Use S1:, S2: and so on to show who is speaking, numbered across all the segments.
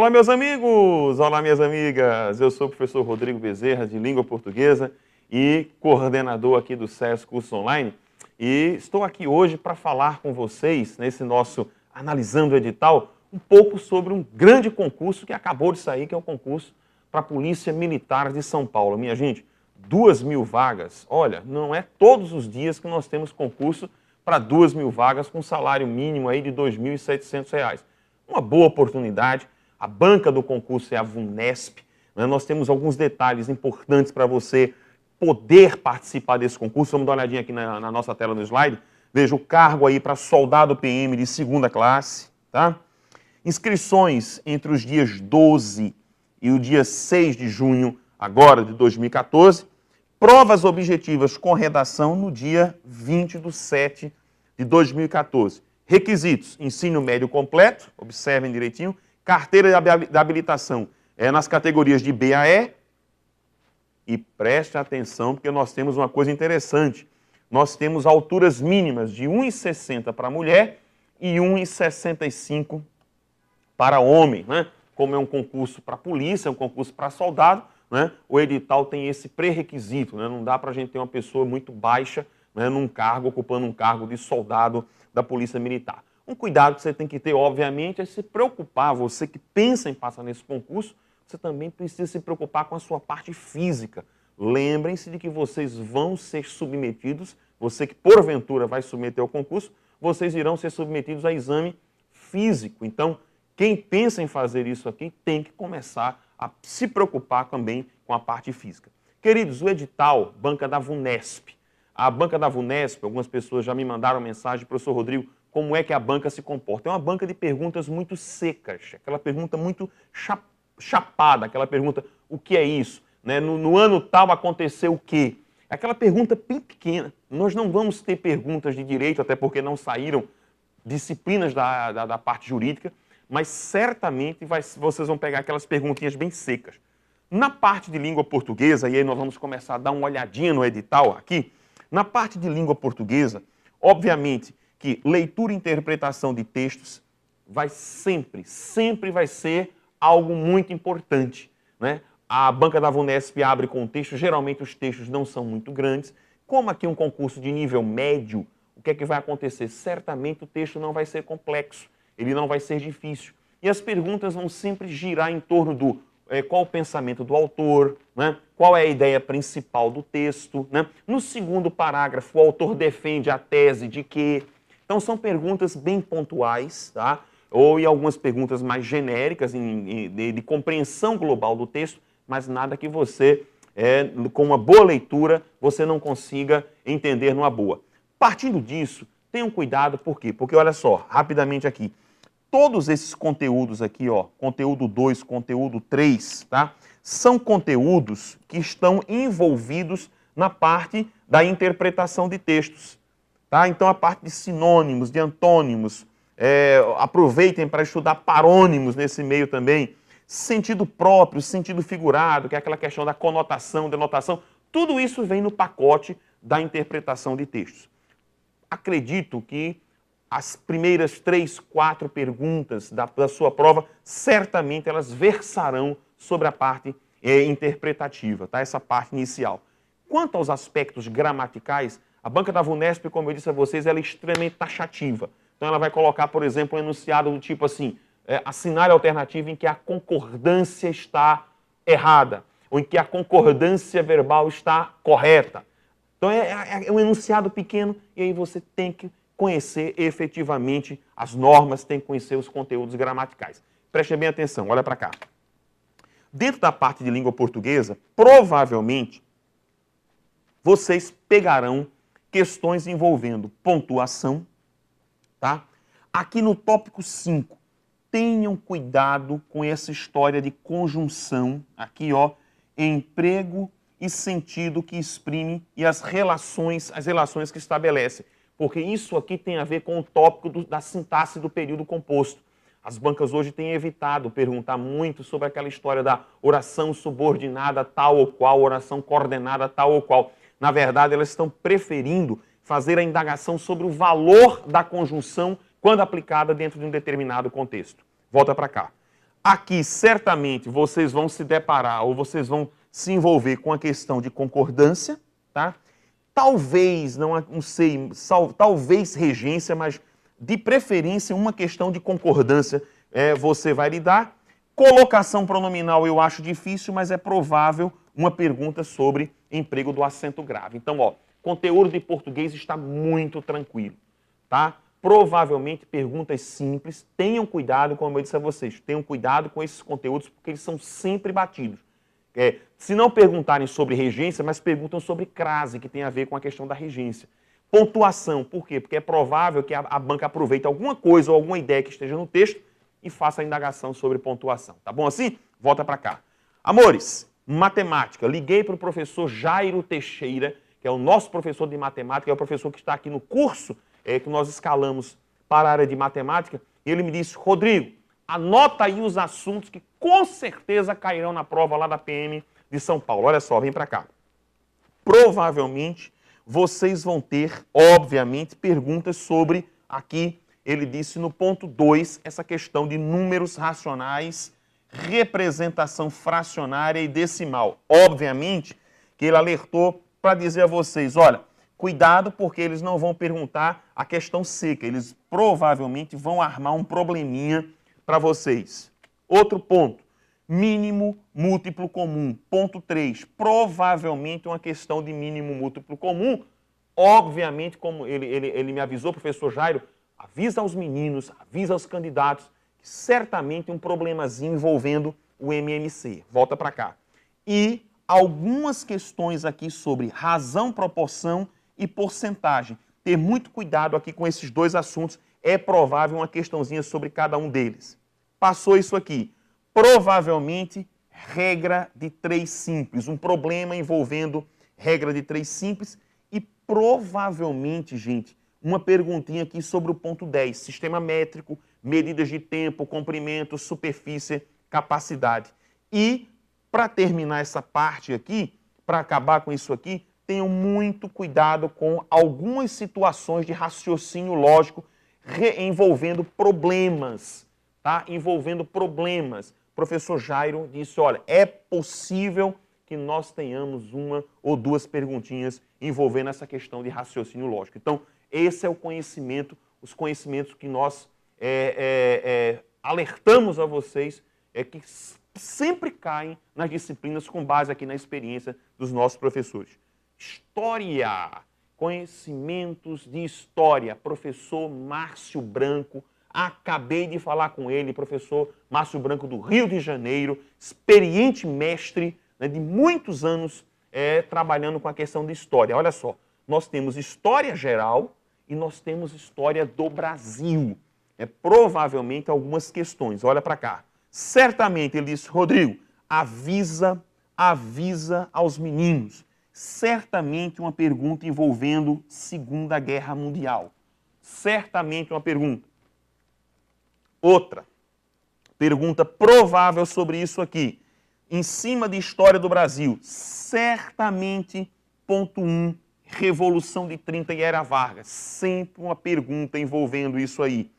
S1: Olá, meus amigos! Olá, minhas amigas! Eu sou o professor Rodrigo Bezerra, de Língua Portuguesa e coordenador aqui do SES Curso Online. E estou aqui hoje para falar com vocês, nesse nosso Analisando o Edital, um pouco sobre um grande concurso que acabou de sair, que é o concurso para a Polícia Militar de São Paulo. Minha gente, 2.000 vagas. Olha, não é todos os dias que nós temos concurso para 2.000 vagas com salário mínimo aí de R$ 2.700. Uma boa oportunidade. A banca do concurso é a VUNESP. Né? Nós temos alguns detalhes importantes para você poder participar desse concurso. Vamos dar uma olhadinha aqui na nossa tela no slide. Veja o cargo aí para soldado PM de 2ª classe. Tá? Inscrições entre os dias 12 e o dia 6 de junho, agora de 2014. Provas objetivas com redação no dia 20/7 de 2014. Requisitos: ensino médio completo, observem direitinho, carteira de habilitação nas categorias de B a E. E preste atenção, porque nós temos uma coisa interessante. Nós temos alturas mínimas de 1,60 para mulher e 1,65 para homem. Né? Como é um concurso para polícia, é um concurso para soldado, né? O edital tem esse pré-requisito. Né? Não dá para a gente ter uma pessoa muito baixa, né, ocupando um cargo de soldado da Polícia Militar. Um cuidado que você tem que ter, obviamente, é se preocupar. Você que pensa em passar nesse concurso, você também precisa se preocupar com a sua parte física. Lembrem-se de que vocês vão ser submetidos, você que porventura vai submeter ao concurso, vocês irão ser submetidos a exame físico. Então, quem pensa em fazer isso aqui tem que começar a se preocupar também com a parte física. Queridos, o edital, banca da VUNESP. A banca da VUNESP, algumas pessoas já me mandaram mensagem, professor Rodrigo, como é que a banca se comporta? É uma banca de perguntas muito secas, aquela pergunta muito chapada, aquela pergunta, o que é isso? Né? No ano tal aconteceu o quê? Aquela pergunta bem pequena. Nós não vamos ter perguntas de direito, até porque não saíram disciplinas da parte jurídica, mas certamente vocês vão pegar aquelas perguntinhas bem secas. Na parte de língua portuguesa, e aí nós vamos começar a dar uma olhadinha no edital aqui, na parte de língua portuguesa, obviamente que leitura e interpretação de textos vai sempre vai ser algo muito importante. Né? A banca da VUNESP abre com texto, geralmente os textos não são muito grandes. Como aqui é um concurso de nível médio, o que é que vai acontecer? Certamente o texto não vai ser complexo, ele não vai ser difícil. E as perguntas vão sempre girar em torno do qual o pensamento do autor, né? Qual é a ideia principal do texto. Né? No segundo parágrafo, o autor defende a tese de que. Então são perguntas bem pontuais, tá? Ou e algumas perguntas mais genéricas, de compreensão global do texto, mas nada que você, com uma boa leitura, você não consiga entender numa boa. Partindo disso, tenham cuidado, por quê? Porque olha só, rapidamente aqui, todos esses conteúdos aqui, ó, conteúdo 2, conteúdo 3, tá? São conteúdos que estão envolvidos na parte da interpretação de textos. Tá? Então, a parte de sinônimos, de antônimos, aproveitem para estudar parônimos nesse meio também. Sentido próprio, sentido figurado, que é aquela questão da conotação, denotação. Tudo isso vem no pacote da interpretação de textos. Acredito que as primeiras 3, 4 perguntas da sua prova, certamente elas versarão sobre a parte interpretativa, tá? Essa parte inicial. Quanto aos aspectos gramaticais, a banca da VUNESP, como eu disse a vocês, ela é extremamente taxativa. Então ela vai colocar, por exemplo, um enunciado do tipo assim, assinale a alternativa em que a concordância está errada, ou em que a concordância verbal está correta. Então é um enunciado pequeno e aí você tem que conhecer efetivamente as normas, tem que conhecer os conteúdos gramaticais. Prestem bem atenção, olha para cá. Dentro da parte de língua portuguesa, provavelmente, vocês pegarão questões envolvendo pontuação, tá? Aqui no tópico 5, tenham cuidado com essa história de conjunção, aqui ó, emprego e sentido que exprime e as relações que estabelece. Porque isso aqui tem a ver com o tópico da sintaxe do período composto. As bancas hoje têm evitado perguntar muito sobre aquela história da oração subordinada tal ou qual, oração coordenada tal ou qual. Na verdade, elas estão preferindo fazer a indagação sobre o valor da conjunção quando aplicada dentro de um determinado contexto. Volta para cá. Aqui, certamente, vocês vão se deparar ou vocês vão se envolver com a questão de concordância, tá? Talvez, não sei, talvez regência, mas de preferência uma questão de concordância você vai lidar. Colocação pronominal eu acho difícil, mas é provável uma pergunta sobre emprego do acento grave. Então, ó, conteúdo de português está muito tranquilo, tá? Provavelmente perguntas simples. Tenham cuidado, como eu disse a vocês, tenham cuidado com esses conteúdos porque eles são sempre batidos. Se não perguntarem sobre regência, mas perguntam sobre crase, que tem a ver com a questão da regência. Pontuação, por quê? Porque é provável que a banca aproveite alguma coisa ou alguma ideia que esteja no texto e faça a indagação sobre pontuação. Tá bom assim? Volta para cá. Amores, matemática. Liguei para o professor Jairo Teixeira, que é o nosso professor de matemática, é o professor que está aqui no curso que nós escalamos para a área de matemática, e ele me disse, Rodrigo, anota aí os assuntos que com certeza cairão na prova lá da PM de São Paulo. Olha só, vem para cá. Provavelmente vocês vão ter, obviamente, perguntas sobre, aqui ele disse no ponto 2, essa questão de números racionais, representação fracionária e decimal. Obviamente que ele alertou para dizer a vocês, olha, cuidado porque eles não vão perguntar a questão seca, eles provavelmente vão armar um probleminha para vocês. Outro ponto, mínimo múltiplo comum. Ponto 3, provavelmente uma questão de mínimo múltiplo comum. Obviamente, como ele me avisou, professor Jairo, avisa aos meninos, avisa aos candidatos, que certamente um problemazinho envolvendo o MMC. Volta para cá. E algumas questões aqui sobre razão, proporção e porcentagem. Ter muito cuidado aqui com esses dois assuntos, é provável uma questãozinha sobre cada um deles. Passou isso aqui. Provavelmente, regra de 3 simples. Um problema envolvendo regra de 3 simples e provavelmente, gente, uma perguntinha aqui sobre o ponto 10. Sistema métrico, medidas de tempo, comprimento, superfície, capacidade. E, para terminar essa parte aqui, para acabar com isso aqui, tenham muito cuidado com algumas situações de raciocínio lógico envolvendo problemas, tá? Envolvendo problemas. O professor Jairo disse, olha, é possível que nós tenhamos uma ou duas perguntinhas envolvendo essa questão de raciocínio lógico. Então, esse é o conhecimento, os conhecimentos que nós alertamos a vocês, que sempre caem nas disciplinas com base aqui na experiência dos nossos professores. História, conhecimentos de história, professor Márcio Branco, acabei de falar com ele, professor Márcio Branco do Rio de Janeiro, experiente mestre, né, de muitos anos trabalhando com a questão de história. Olha só, nós temos história geral e nós temos história do Brasil. Provavelmente algumas questões, olha para cá. Certamente ele disse, Rodrigo, avisa aos meninos. Certamente uma pergunta envolvendo Segunda Guerra Mundial. Certamente uma pergunta. Outra pergunta provável sobre isso aqui. Em cima de história do Brasil, certamente, ponto 1, Revolução de 30 e Era Vargas. Sempre uma pergunta envolvendo isso aí.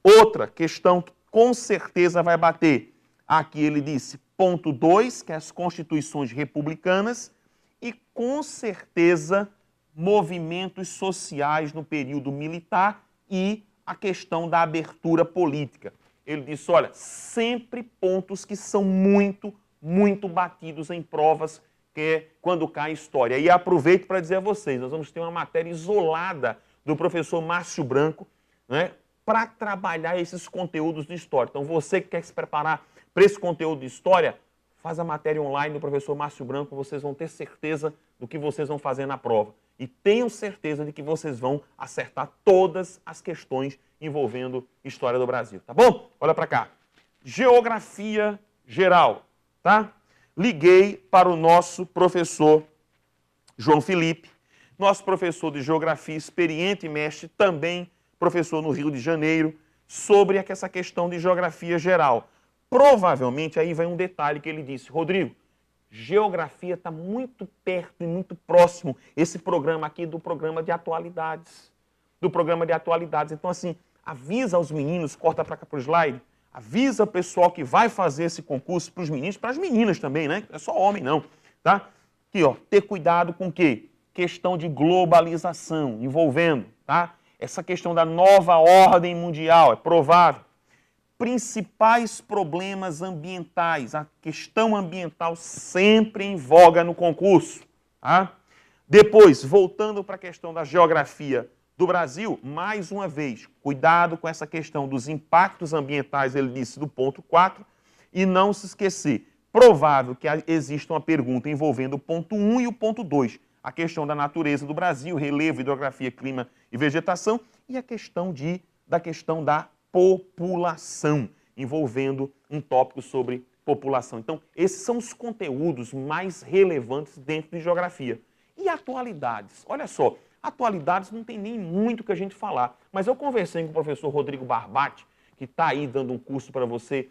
S1: Outra questão que com certeza vai bater. Aqui ele disse, ponto 2, que é as constituições republicanas, e com certeza movimentos sociais no período militar e a questão da abertura política. Ele disse, olha, sempre pontos que são muito batidos em provas quando cai história. E aproveito para dizer a vocês, nós vamos ter uma matéria isolada do professor Márcio Branco, né, para trabalhar esses conteúdos de história. Então, você que quer se preparar para esse conteúdo de história, faz a matéria online do professor Márcio Branco, vocês vão ter certeza do que vocês vão fazer na prova. E tenham certeza de que vocês vão acertar todas as questões envolvendo história do Brasil, tá bom? Olha para cá. Geografia geral, tá? Liguei para o nosso professor João Felipe, nosso professor de geografia experiente e mestre, também professor no Rio de Janeiro, sobre essa questão de geografia geral. Provavelmente, aí vai um detalhe que ele disse, Rodrigo, geografia está muito perto e muito próximo, esse programa aqui, do programa de atualidades. Então, assim, avisa aos meninos, corta para cá para o slide, Avisa o pessoal que vai fazer esse concurso para os meninos, para as meninas também, né? Não é só homem não, tá? Aqui, ó, ter cuidado com o quê? Questão de globalização, envolvendo, tá? Essa questão da nova ordem mundial, é provável. Principais problemas ambientais, a questão ambiental sempre em voga no concurso, tá? Depois, voltando para a questão da geografia do Brasil, mais uma vez, cuidado com essa questão dos impactos ambientais, ele disse do ponto 4, e não se esquecer, provável que exista uma pergunta envolvendo o ponto 1 e o ponto 2, a questão da natureza do Brasil, relevo, hidrografia, clima e vegetação, e a questão da população, envolvendo um tópico sobre população. Então, esses são os conteúdos mais relevantes dentro de geografia. E atualidades? Olha só, atualidades não tem nem muito que a gente falar, mas eu conversei com o professor Rodrigo Barbatti, que está aí dando um curso para você,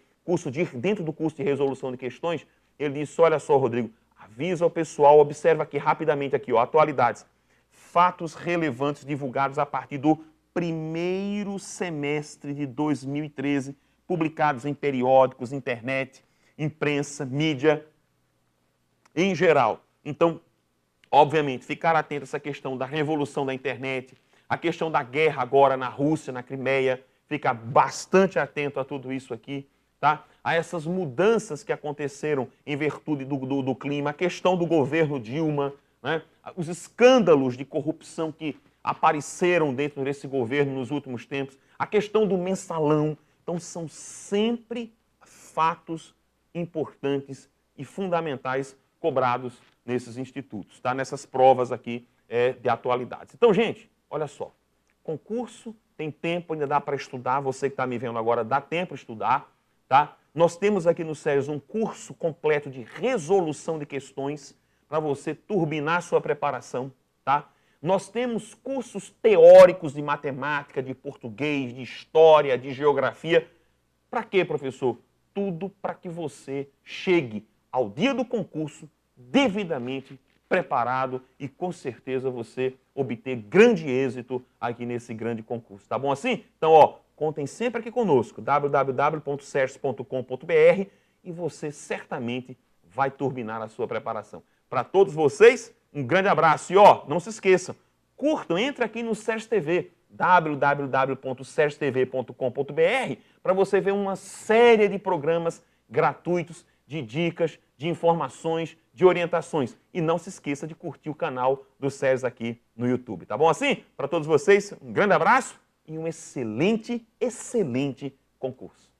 S1: dentro do curso de resolução de questões, ele disse, olha só, Rodrigo, avisa o pessoal, observa aqui rapidamente aqui, ó, atualidades, fatos relevantes divulgados a partir do primeiro semestre de 2013, publicados em periódicos, internet, imprensa, mídia, em geral. Então, obviamente, ficar atento a essa questão da revolução da internet, a questão da guerra agora na Rússia, na Crimeia, ficar bastante atento a tudo isso aqui, tá? A essas mudanças que aconteceram em virtude do clima, a questão do governo Dilma, né? Os escândalos de corrupção que apareceram dentro desse governo nos últimos tempos, a questão do mensalão. Então, são sempre fatos importantes e fundamentais cobrados nesses institutos, tá? Nessas provas aqui de atualidades. Então, gente, olha só, concurso, tem tempo, ainda dá para estudar, você que está me vendo agora, dá tempo para estudar, tá? Nós temos aqui no SERES um curso completo de resolução de questões para você turbinar sua preparação, tá? Nós temos cursos teóricos de matemática, de português, de história, de geografia. Para quê, professor? Tudo para que você chegue ao dia do concurso devidamente preparado e com certeza você obter grande êxito aqui nesse grande concurso. Tá bom assim? Então, ó, contem sempre aqui conosco, www.seres.com.br, e você certamente vai turbinar a sua preparação. Para todos vocês, um grande abraço. E ó, não se esqueçam, curtam, entre aqui no SERES TV, www.serestv.com.br, para você ver uma série de programas gratuitos, de dicas, de informações, de orientações. E não se esqueça de curtir o canal do SERES aqui no YouTube. Tá bom assim? Para todos vocês, um grande abraço e um excelente, excelente concurso.